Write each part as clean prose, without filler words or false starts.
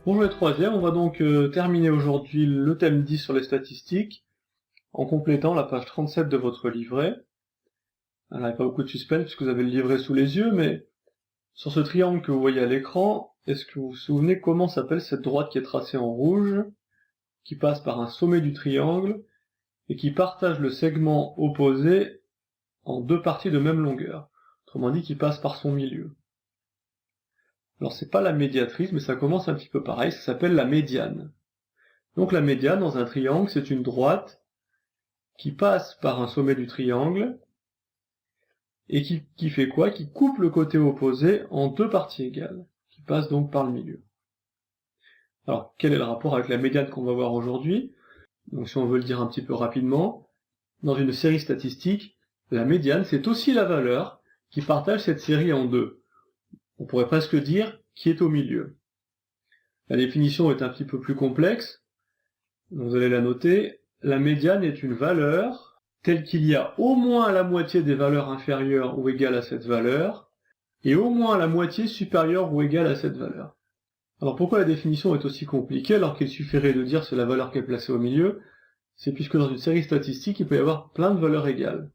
Bonjour les troisièmes, on va donc terminer aujourd'hui le thème 10 sur les statistiques, en complétant la page 37 de votre livret. Alors, il n'y a pas beaucoup de suspense puisque vous avez le livret sous les yeux, mais sur ce triangle que vous voyez à l'écran, est-ce que vous vous souvenez comment s'appelle cette droite qui est tracée en rouge, qui passe par un sommet du triangle, et qui partage le segment opposé en deux parties de même longueur, autrement dit qui passe par son milieu. Alors c'est pas la médiatrice, mais ça commence un petit peu pareil, ça s'appelle la médiane. Donc la médiane dans un triangle, c'est une droite qui passe par un sommet du triangle, et qui fait quoi? Qui coupe le côté opposé en deux parties égales, qui passe donc par le milieu. Alors, quel est le rapport avec la médiane qu'on va voir aujourd'hui? Donc si on veut le dire un petit peu rapidement, dans une série statistique, la médiane, c'est aussi la valeur qui partage cette série en deux. On pourrait presque dire qui est au milieu. La définition est un petit peu plus complexe, donc vous allez la noter. La médiane est une valeur telle qu'il y a au moins la moitié des valeurs inférieures ou égales à cette valeur, et au moins la moitié supérieure ou égale à cette valeur. Alors pourquoi la définition est aussi compliquée alors qu'il suffirait de dire c'est la valeur qui est placée au milieu? C'est puisque dans une série statistique, il peut y avoir plein de valeurs égales.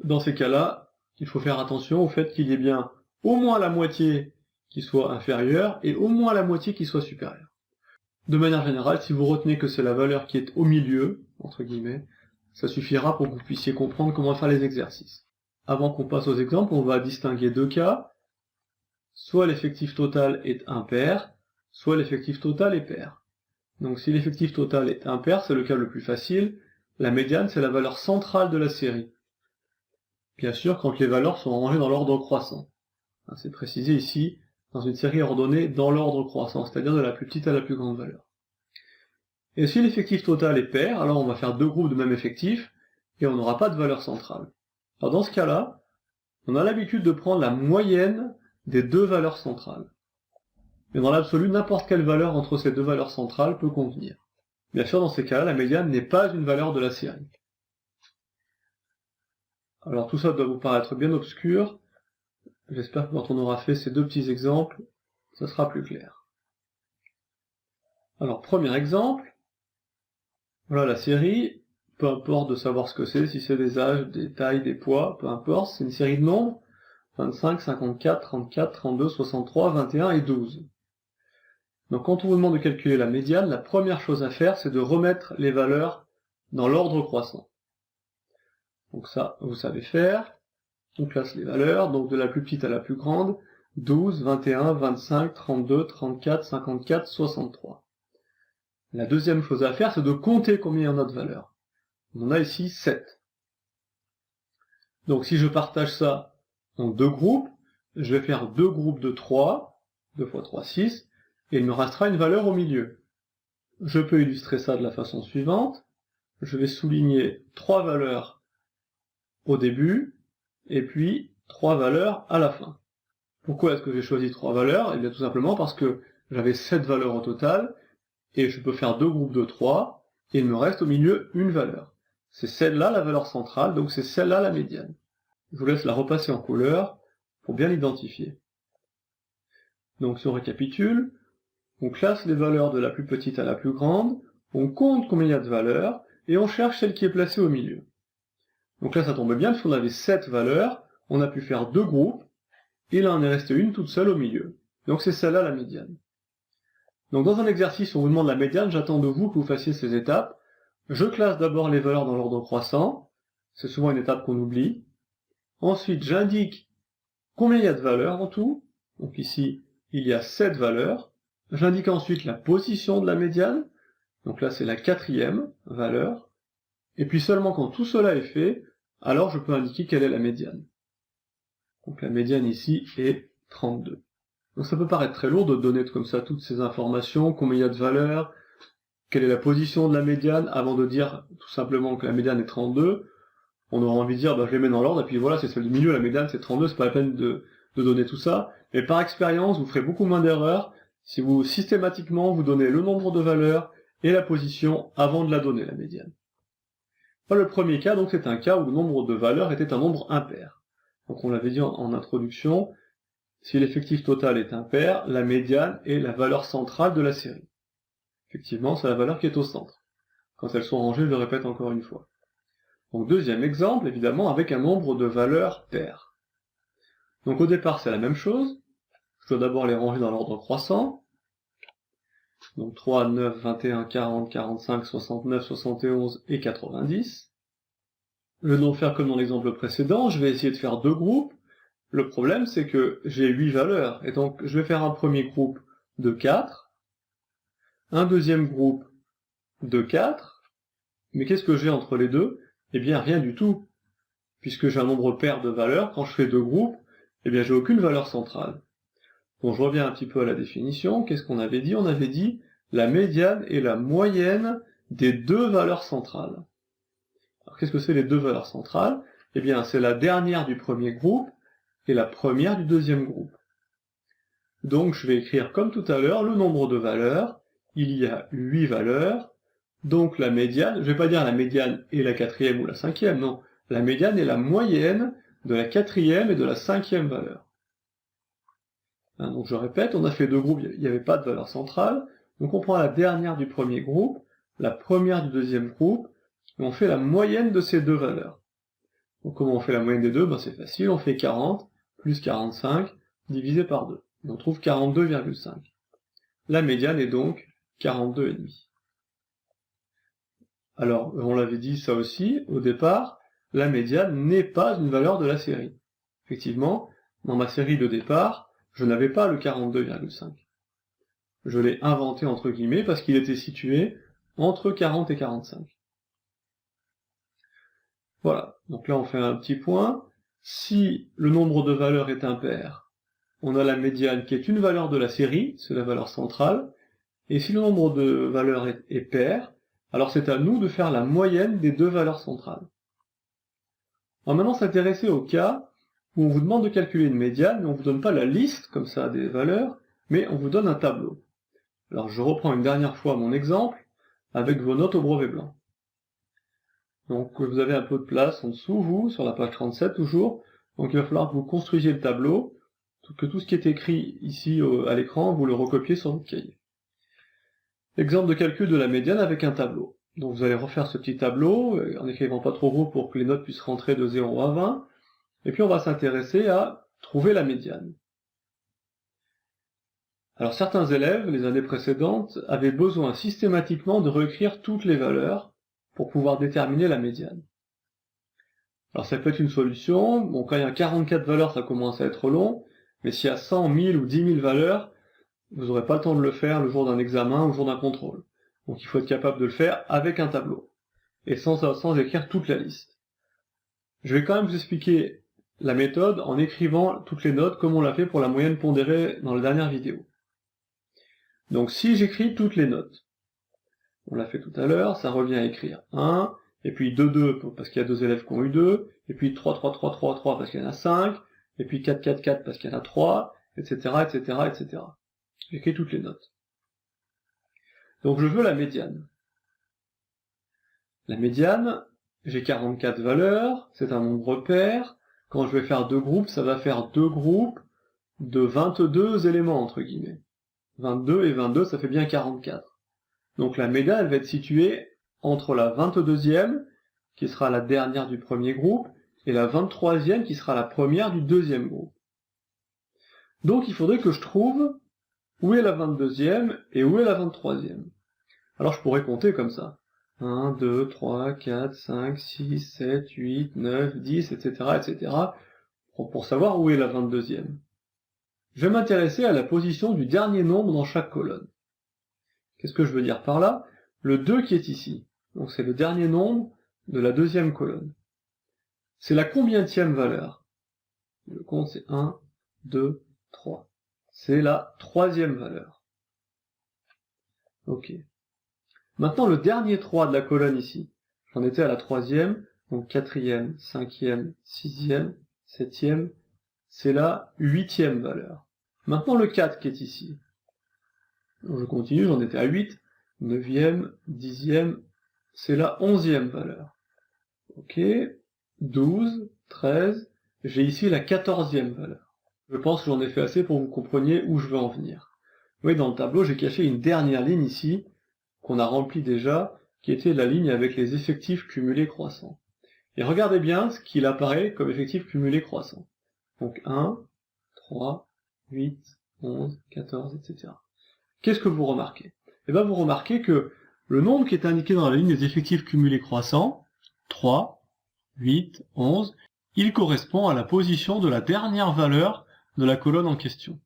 Dans ces cas-là, il faut faire attention au fait qu'il y ait bien au moins la moitié qui soit inférieure et au moins la moitié qui soit supérieure. De manière générale, si vous retenez que c'est la valeur qui est au milieu, entre guillemets, ça suffira pour que vous puissiez comprendre comment faire les exercices. Avant qu'on passe aux exemples, on va distinguer deux cas. Soit l'effectif total est impair, soit l'effectif total est pair. Donc si l'effectif total est impair, c'est le cas le plus facile. La médiane, c'est la valeur centrale de la série. Bien sûr, quand les valeurs sont rangées dans l'ordre croissant. C'est précisé ici, dans une série ordonnée dans l'ordre croissant, c'est-à-dire de la plus petite à la plus grande valeur. Et si l'effectif total est pair, alors on va faire deux groupes de même effectif, et on n'aura pas de valeur centrale. Alors dans ce cas-là, on a l'habitude de prendre la moyenne des deux valeurs centrales. Mais dans l'absolu, n'importe quelle valeur entre ces deux valeurs centrales peut convenir. Bien sûr, dans ces cas-là, la médiane n'est pas une valeur de la série. Alors tout ça doit vous paraître bien obscur. J'espère que quand on aura fait ces deux petits exemples, ça sera plus clair. Alors, premier exemple. Voilà la série. Peu importe de savoir ce que c'est, si c'est des âges, des tailles, des poids, peu importe, c'est une série de nombres. 25, 54, 34, 32, 63, 21 et 12. Donc quand on vous demande de calculer la médiane, la première chose à faire, c'est de remettre les valeurs dans l'ordre croissant. Donc ça, vous savez faire. On classe les valeurs, donc de la plus petite à la plus grande, 12, 21, 25, 32, 34, 54, 63. La deuxième chose à faire, c'est de compter combien il y en a de valeurs. On en a ici 7. Donc si je partage ça en deux groupes, je vais faire deux groupes de 3, 2 fois 3, 6, et il me restera une valeur au milieu. Je peux illustrer ça de la façon suivante. Je vais souligner 3 valeurs au début, et puis 3 valeurs à la fin. Pourquoi est-ce que j'ai choisi 3 valeurs? Eh bien tout simplement parce que j'avais 7 valeurs au total, et je peux faire deux groupes de 3, et il me reste au milieu une valeur. C'est celle-là la valeur centrale, donc c'est celle-là la médiane. Je vous laisse la repasser en couleur pour bien l'identifier. Donc si on récapitule, on classe les valeurs de la plus petite à la plus grande, on compte combien il y a de valeurs, et on cherche celle qui est placée au milieu. Donc là ça tombe bien, parce qu'on avait 7 valeurs, on a pu faire deux groupes, et là on est resté une toute seule au milieu. Donc c'est celle-là la médiane. Donc dans un exercice où on vous demande la médiane, j'attends de vous que vous fassiez ces étapes. Je classe d'abord les valeurs dans l'ordre croissant, c'est souvent une étape qu'on oublie. Ensuite j'indique combien il y a de valeurs en tout, donc ici il y a 7 valeurs. J'indique ensuite la position de la médiane, donc là c'est la 4e valeur. Et puis seulement quand tout cela est fait, alors je peux indiquer quelle est la médiane. Donc la médiane ici est 32. Donc ça peut paraître très lourd de donner comme ça toutes ces informations, combien il y a de valeurs, quelle est la position de la médiane, avant de dire tout simplement que la médiane est 32. On aura envie de dire, je les mets dans l'ordre, et puis voilà, c'est celle du milieu, la médiane c'est 32, c'est pas la peine de donner tout ça. Mais par expérience, vous ferez beaucoup moins d'erreurs si vous systématiquement vous donnez le nombre de valeurs et la position avant de la donner, la médiane. Le premier cas, donc, c'est un cas où le nombre de valeurs était un nombre impair. Donc on l'avait dit en introduction, Si l'effectif total est impair, la médiane est la valeur centrale de la série. Effectivement, c'est la valeur qui est au centre. Quand elles sont rangées, je le répète encore une fois. Donc deuxième exemple, évidemment, avec un nombre de valeurs paires. Donc au départ, c'est la même chose. Je dois d'abord les ranger dans l'ordre croissant. Donc 3, 9, 21, 40, 45, 69, 71 et 90. Je vais donc faire comme dans l'exemple précédent, je vais essayer de faire deux groupes. Le problème, c'est que j'ai 8 valeurs, et donc je vais faire un premier groupe de 4, un deuxième groupe de 4, mais qu'est-ce que j'ai entre les deux? Eh bien rien du tout, puisque j'ai un nombre pair de valeurs, quand je fais deux groupes, eh bien j'ai aucune valeur centrale. Donc je reviens un petit peu à la définition, qu'est-ce qu'on avait dit? On avait dit la médiane est la moyenne des deux valeurs centrales. Alors qu'est-ce que c'est les deux valeurs centrales? Eh bien c'est la dernière du premier groupe et la première du deuxième groupe. Donc je vais écrire comme tout à l'heure le nombre de valeurs, il y a 8 valeurs, donc la médiane, je vais pas dire la médiane est la quatrième ou la cinquième, non, la médiane est la moyenne de la quatrième et de la cinquième valeur. Donc je répète, on a fait deux groupes, il n'y avait pas de valeur centrale, donc on prend la dernière du premier groupe, la première du deuxième groupe, et on fait la moyenne de ces deux valeurs. Donc comment on fait la moyenne des deux? C'est facile, on fait 40 plus 45 divisé par 2. Et on trouve 42,5. La médiane est donc 42,5. Alors, on l'avait dit ça aussi, au départ, la médiane n'est pas une valeur de la série. Effectivement, dans ma série de départ, je n'avais pas le 42,5. Je l'ai inventé entre guillemets parce qu'il était situé entre 40 et 45. Voilà, donc là on fait un petit point. Si le nombre de valeurs est impair, on a la médiane qui est une valeur de la série, c'est la valeur centrale, et si le nombre de valeurs est pair, alors c'est à nous de faire la moyenne des deux valeurs centrales. On va maintenant s'intéresser au cas où on vous demande de calculer une médiane, mais on ne vous donne pas la liste, comme ça, des valeurs, mais on vous donne un tableau. Alors je reprends une dernière fois mon exemple, avec vos notes au brevet blanc. Donc vous avez un peu de place en dessous, vous, sur la page 37 toujours, donc il va falloir que vous construisiez le tableau, que tout ce qui est écrit ici à l'écran, vous le recopiez sur votre cahier. Exemple de calcul de la médiane avec un tableau. Donc vous allez refaire ce petit tableau, en écrivant pas trop gros pour que les notes puissent rentrer de 0 à 20, et puis on va s'intéresser à trouver la médiane. Alors certains élèves, les années précédentes, avaient besoin systématiquement de réécrire toutes les valeurs pour pouvoir déterminer la médiane. Alors ça peut être une solution, bon quand il y a 44 valeurs ça commence à être long, mais s'il y a 100, 1000 ou 10 000 valeurs, vous n'aurez pas le temps de le faire le jour d'un examen ou le jour d'un contrôle. Donc il faut être capable de le faire avec un tableau, et sans écrire toute la liste. Je vais quand même vous expliquer la méthode en écrivant toutes les notes comme on l'a fait pour la moyenne pondérée dans la dernière vidéo. Donc si j'écris toutes les notes, on l'a fait tout à l'heure, ça revient à écrire 1, et puis 2, 2 parce qu'il y a deux élèves qui ont eu 2, et puis 3, 3, 3, 3, 3 parce qu'il y en a 5, et puis 4, 4, 4 parce qu'il y en a 3, etc., etc., etc. J'écris toutes les notes. Donc je veux la médiane. La médiane, j'ai 44 valeurs, c'est un nombre pair. Quand je vais faire deux groupes, ça va faire deux groupes de 22 éléments, entre guillemets. 22 et 22, ça fait bien 44. Donc la médiane, elle va être située entre la 22e, qui sera la dernière du premier groupe, et la 23e, qui sera la première du deuxième groupe. Donc il faudrait que je trouve où est la 22e et où est la 23e. Alors je pourrais compter comme ça. 1, 2, 3, 4, 5, 6, 7, 8, 9, 10, etc., etc., pour savoir où est la 22e. Je vais m'intéresser à la position du dernier nombre dans chaque colonne. Qu'est-ce que je veux dire par là? Le 2 qui est ici. Donc c'est le dernier nombre de la deuxième colonne. C'est la combientième valeur? Le compte c'est 1, 2, 3. C'est la troisième valeur. Ok. Maintenant le dernier 3 de la colonne ici. J'en étais à la troisième, donc quatrième, cinquième, sixième, septième, c'est la huitième valeur. Maintenant le 4 qui est ici. Donc je continue, j'en étais à 8, 9e, 10e, c'est la 11e valeur. Ok, 12, 13, j'ai ici la 14e valeur. Je pense que j'en ai fait assez pour que vous compreniez où je veux en venir. Vous voyez, dans le tableau, j'ai caché une dernière ligne ici, qu'on a remplie déjà, qui était la ligne avec les effectifs cumulés croissants. Et regardez bien ce qu'il apparaît comme effectifs cumulés croissants. Donc 1, 3, 8, 11, 14, etc. Qu'est-ce que vous remarquez? Eh bien, vous remarquez que le nombre qui est indiqué dans la ligne des effectifs cumulés croissants, 3, 8, 11, il correspond à la position de la dernière valeur de la colonne en question.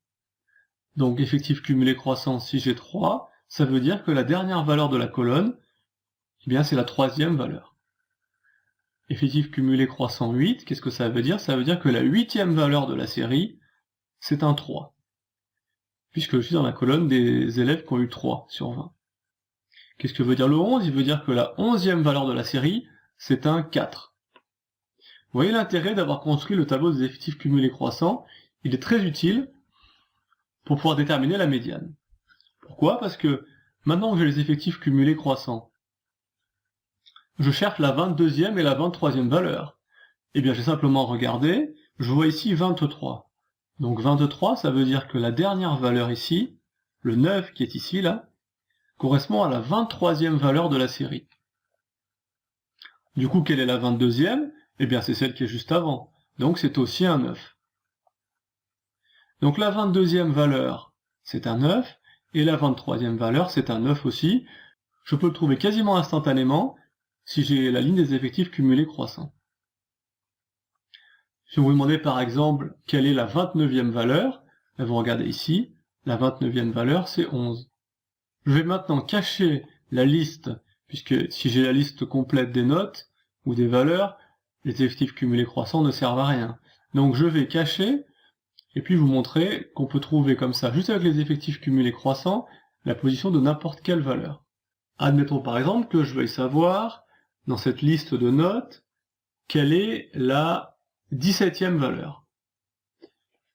Donc, effectif cumulé croissant, si j'ai 3, ça veut dire que la dernière valeur de la colonne, eh bien, c'est la troisième valeur. Effectif cumulé croissant 8, qu'est-ce que ça veut dire? Ça veut dire que la huitième valeur de la série, c'est un 3. Puisque je suis dans la colonne des élèves qui ont eu 3 sur 20. Qu'est-ce que veut dire le 11? Il veut dire que la 11e valeur de la série, c'est un 4. Vous voyez l'intérêt d'avoir construit le tableau des effectifs cumulés croissants? Il est très utile pour pouvoir déterminer la médiane. Pourquoi? Parce que maintenant que j'ai les effectifs cumulés croissants, je cherche la 22e et la 23e valeur. Eh bien, j'ai simplement regardé, je vois ici 23. Donc 23, ça veut dire que la dernière valeur ici, le 9 qui est ici, là, correspond à la 23e valeur de la série. Du coup, quelle est la 22e? Eh bien, c'est celle qui est juste avant. Donc, c'est aussi un 9. Donc, la 22e valeur, c'est un 9, et la 23e valeur, c'est un 9 aussi. Je peux le trouver quasiment instantanément si j'ai la ligne des effectifs cumulés croissants. Si vous vous demandez par exemple quelle est la 29e valeur, vous regardez ici, la 29e valeur, c'est 11. Je vais maintenant cacher la liste, puisque si j'ai la liste complète des notes ou des valeurs, les effectifs cumulés croissants ne servent à rien. Donc je vais cacher, et puis vous montrer qu'on peut trouver comme ça, juste avec les effectifs cumulés croissants, la position de n'importe quelle valeur. Admettons par exemple que je veuille savoir, dans cette liste de notes, quelle est la 17e valeur.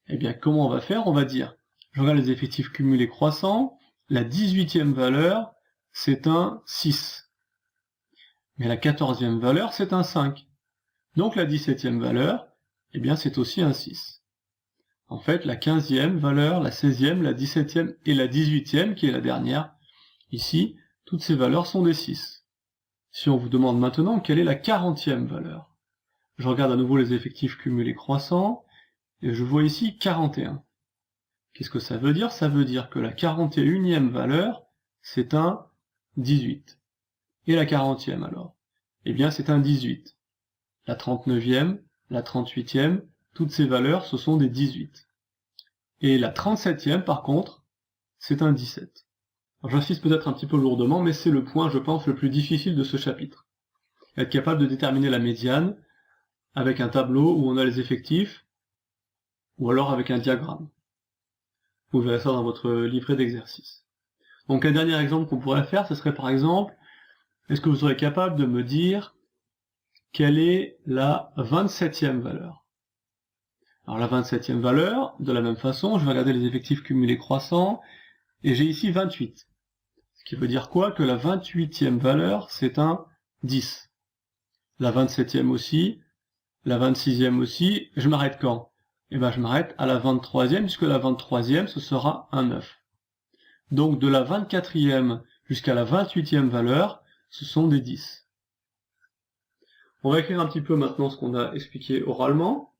Eh bien, comment on va faire? On va dire, je regarde les effectifs cumulés croissants, la 18e valeur, c'est un 6. Mais la 14e valeur, c'est un 5. Donc la 17e valeur, eh bien, c'est aussi un 6. En fait, la 15e valeur, la 16e, la 17e et la 18e, qui est la dernière, ici, toutes ces valeurs sont des 6. Si on vous demande maintenant quelle est la 40e valeur, je regarde à nouveau les effectifs cumulés croissants, et je vois ici 41. Qu'est-ce que ça veut dire? Ça veut dire que la 41e valeur, c'est un 18. Et la 40e alors? Eh bien, c'est un 18. La 39e, la 38e, toutes ces valeurs, ce sont des 18. Et la 37e, par contre, c'est un 17. J'insiste peut-être un petit peu lourdement, mais c'est le point, je pense, le plus difficile de ce chapitre. Être capable de déterminer la médiane avec un tableau où on a les effectifs, ou alors avec un diagramme. Vous verrez ça dans votre livret d'exercice. Donc un dernier exemple qu'on pourrait faire, ce serait par exemple, est-ce que vous serez capable de me dire quelle est la 27e valeur? Alors la 27e valeur, de la même façon, je vais regarder les effectifs cumulés croissants, et j'ai ici 28. Ce qui veut dire quoi? Que la 28e valeur, c'est un 10. La 27e aussi, la 26e aussi, je m'arrête quand? Eh bien je m'arrête à la 23e, puisque la 23e, ce sera un 9. Donc de la 24e jusqu'à la 28e valeur, ce sont des 10. On va écrire un petit peu maintenant ce qu'on a expliqué oralement.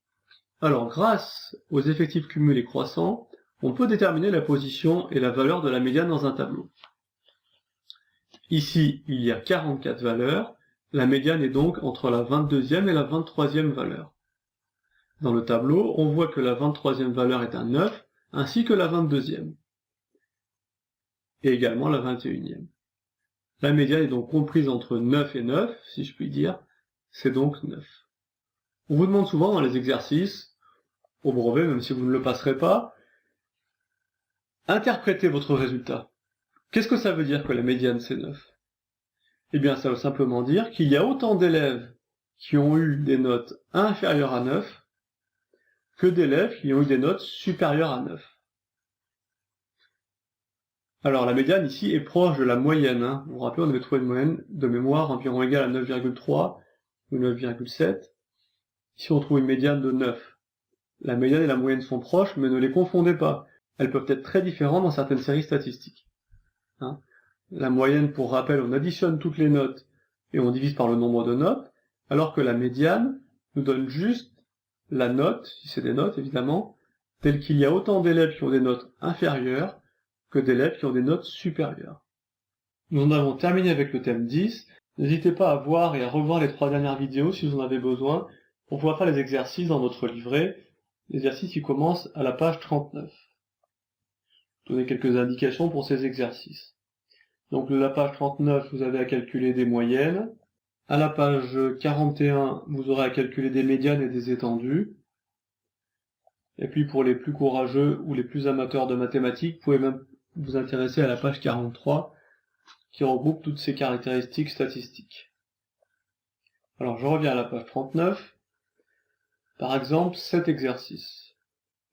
Alors, grâce aux effectifs cumulés croissants, on peut déterminer la position et la valeur de la médiane dans un tableau. Ici, il y a 44 valeurs, la médiane est donc entre la 22e et la 23e valeur. Dans le tableau, on voit que la 23e valeur est un 9, ainsi que la 22e, et également la 21e. La médiane est donc comprise entre 9 et 9, si je puis dire, c'est donc 9. On vous demande souvent dans les exercices, au brevet, même si vous ne le passerez pas, interprétez votre résultat. Qu'est-ce que ça veut dire que la médiane c'est 9? Eh bien, ça veut simplement dire qu'il y a autant d'élèves qui ont eu des notes inférieures à 9 que d'élèves qui ont eu des notes supérieures à 9. Alors, la médiane ici est proche de la moyenne. Vous vous rappelez, on avait trouvé une moyenne de mémoire environ égale à 9,3 ou 9,7. Ici, on trouve une médiane de 9. La médiane et la moyenne sont proches, mais ne les confondez pas. Elles peuvent être très différentes dans certaines séries statistiques. Hein. La moyenne, pour rappel, on additionne toutes les notes et on divise par le nombre de notes, alors que la médiane nous donne juste la note, si c'est des notes évidemment, telle qu'il y a autant d'élèves qui ont des notes inférieures que d'élèves qui ont des notes supérieures. Nous en avons terminé avec le thème 10. N'hésitez pas à voir et à revoir les 3 dernières vidéos si vous en avez besoin pour pouvoir faire les exercices dans votre livret. L'exercice qui commence à la page 39. Donner quelques indications pour ces exercices. Donc la page 39, vous avez à calculer des moyennes. À la page 41, vous aurez à calculer des médianes et des étendues. Et puis pour les plus courageux ou les plus amateurs de mathématiques, vous pouvez même vous intéresser à la page 43, qui regroupe toutes ces caractéristiques statistiques. Alors je reviens à la page 39. Par exemple, cet exercice.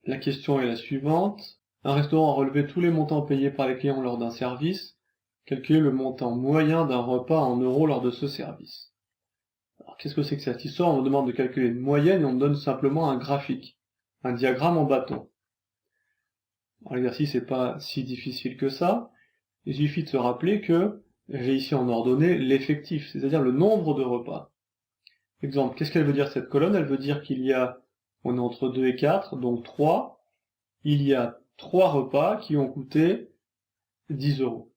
La question est la suivante. Un restaurant a relevé tous les montants payés par les clients lors d'un service. Calculer le montant moyen d'un repas en euros lors de ce service. Alors qu'est-ce que c'est que cette histoire? On nous demande de calculer une moyenne et on me donne simplement un graphique, un diagramme en bâton. L'exercice n'est pas si difficile que ça. Il suffit de se rappeler que j'ai ici en ordonnée l'effectif, c'est-à-dire le nombre de repas. Exemple, qu'est-ce qu'elle veut dire cette colonne? Elle veut dire qu'il y a, on est entre 2 et 4, donc 3. Il y a 3 repas qui ont coûté 10 euros.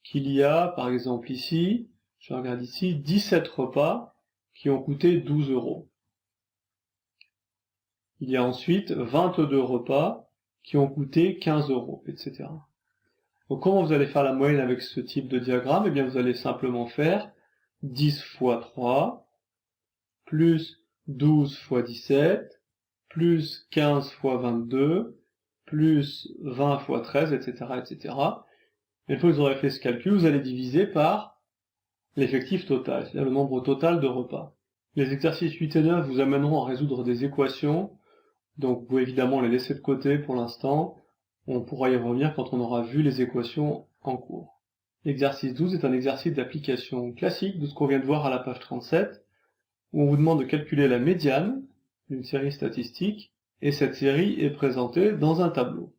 Qu'il y a, par exemple ici, je regarde ici, 17 repas qui ont coûté 12 euros. Il y a ensuite 22 repas qui ont coûté 15 euros, etc. Donc comment vous allez faire la moyenne avec ce type de diagramme? Eh bien vous allez simplement faire 10 fois 3, plus 12 fois 17, plus 15 fois 22, plus 20 fois 13, etc., etc. Une fois que vous aurez fait ce calcul, vous allez diviser par l'effectif total, c'est-à-dire le nombre total de repas. Les exercices 8 et 9 vous amèneront à résoudre des équations, donc vous pouvez évidemment les laisser de côté pour l'instant. On pourra y revenir quand on aura vu les équations en cours. L'exercice 12 est un exercice d'application classique de ce qu'on vient de voir à la page 37, où on vous demande de calculer la médiane d'une série statistique, et cette série est présentée dans un tableau.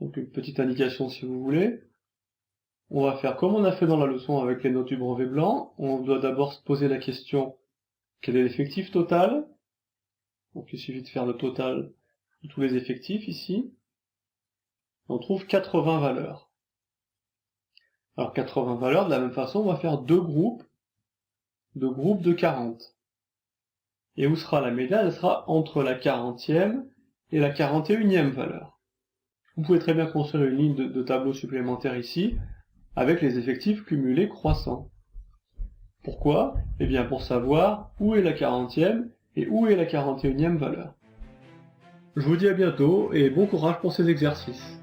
Donc une petite indication si vous voulez. On va faire comme on a fait dans la leçon avec les notes du brevet blanc. On doit d'abord se poser la question, quel est l'effectif total? Donc il suffit de faire le total de tous les effectifs ici. On trouve 80 valeurs. Alors 80 valeurs, de la même façon, on va faire deux groupes de 40. Et où sera la médiane? Elle sera entre la 40e et la 41e valeur. Vous pouvez très bien construire une ligne de tableau supplémentaire ici, avec les effectifs cumulés croissants. Pourquoi? Eh bien pour savoir où est la 40e et où est la 41e valeur. Je vous dis à bientôt et bon courage pour ces exercices.